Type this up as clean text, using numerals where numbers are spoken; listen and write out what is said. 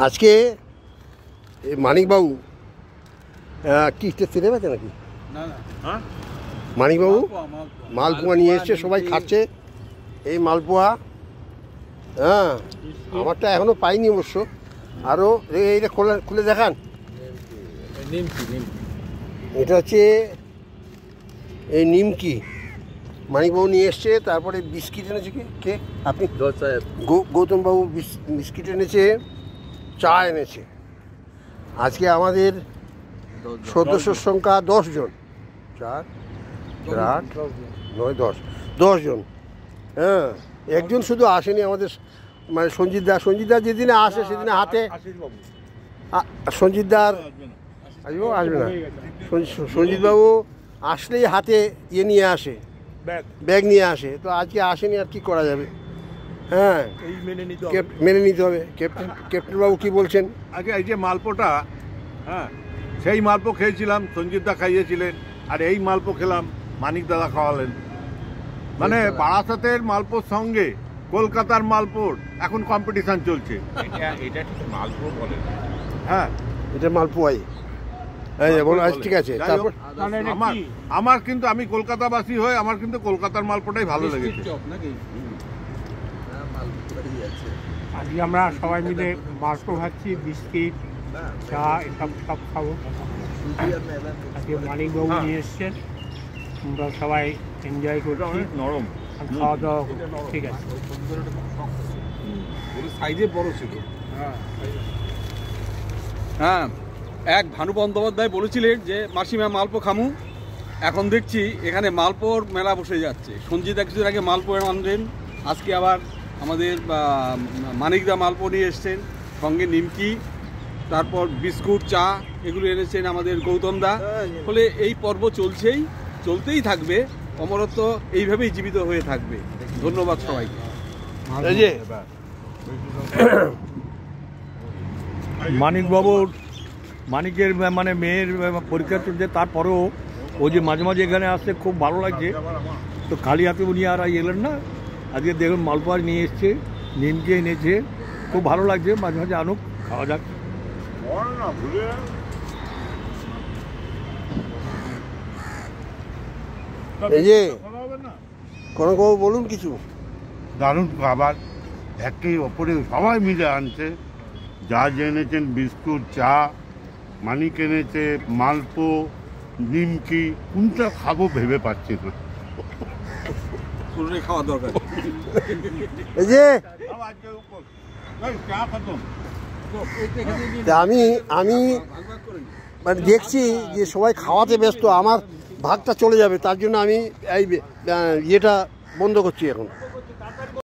আজকে মানিকবাবু কি তেলে বেঁচে নাকি? মানিকবাবু মালপোয়া নিয়ে এসছে, সবাই খাচ্ছে এই মালপোয়া। হ্যাঁ, আমারটা এখনো পাইনি অবশ্য। আরও এইটা খুলে দেখান। এটা হচ্ছে এই নিমকি, মানিকবাবু নিয়ে এসছে। তারপরে বিস্কিট এনেছে কে? আপনি? গৌতমবাবু বিস্কিট এনেছে, চা এনেছে। আজকে আমাদের সদস্যর সংখ্যা 10 জন। 4, 8, 9, 10 জন। হ্যাঁ, একজন শুধু আসেনি আমাদের, মানে সঞ্জিতদা। সঞ্জিতদা যেদিনে আসে সেদিনে হাতে সঞ্জিতদার আসবে না। সঞ্জিতবাবু আসলেই হাতে ইয়ে নিয়ে আসে, ব্যাগ নিয়ে আসে। তো আজকে আসেনি, আর কি করা যাবে? হ্যাঁ, মেনে নিতে হবে। ক্যাপ্টেনবাবু কি বলছেন? আগে এই যে মালপোটা, হ্যাঁ, সেই মালপো খেয়েছিলাম, সঞ্জিতদা খাইয়েছিলেন। আর এই মালপো খেলাম, মানিক দাদা খাওয়ালেন। মানে বারাসাতের মালপোর সঙ্গে কলকাতার মালপোর এখন কম্পিটিশন চলছে। এটা মালপো বলে, হ্যাঁ, এটা মালপোয়াই। ঠিক আছে। তারপর আমার কিন্তু, আমি কলকাতাবাসী হয়ে আমার কিন্তু কলকাতার মালপোটাই ভালো লেগেছে। আজকে আমরা সবাই মিলে মালপো খাচ্ছি, বিস্কিট, চা, এসব সব খাবো। আজকে মানিকবাবু নিয়ে এসছেন, আমরা সবাই এনজয় করছি। নরম খাওয়া দাওয়া ঠিক আছে। সাইজে বড় ছিল। হ্যাঁ, এক ভানু বন্দ্যোপাধ্যায় বলেছিলেন যে মাসিমা মালপো খামু। এখন দেখছি এখানে মালপোর মেলা বসে যাচ্ছে। সঞ্জিত কিছুদিন আগে মালপো আনলেন, আজকে আবার আমাদের মানিকদা মালপো নিয়ে এসছেন, সঙ্গে নিমকি, তারপর বিস্কুট, চা, এগুলো এনেছেন আমাদের গৌতমদা। ফলে এই পর্ব চলতেই থাকবে, অমরত্ব এইভাবেই জীবিত হয়ে থাকবে। ধন্যবাদ সবাইকে। মানিকবাবুর, মানিকের মানে মেয়ের পরীক্ষা চলছে, তারপরেও ও যে মাঝে মাঝে এখানে আসতে খুব ভালো লাগছে। তো খালি হাতে উনি আর এলেন না, আজকে দেখুন মালপোয়া নিয়ে এসছে, নিমকি এনেছে, খুব ভালো লাগছে। মাঝে মাঝে আনুক, খাওয়া যাক। এই যে কনকবাবু বলুন কিছু। দারুণ খাবার, একে অপরে সবাই মিলে আনছে। যা এনেছেন বিস্কুট, চা, মানিক এনেছে মালপো, নিমকি, কোনটা খাবো ভেবে পাচ্ছি না। খাওয়া দরকার। এই যে আমি মানে দেখছি যে সবাই খাওয়াতে ব্যস্ত, আমার ভাগটা চলে যাবে, তার জন্য আমি এই ইয়েটা বন্ধ করছি এখন।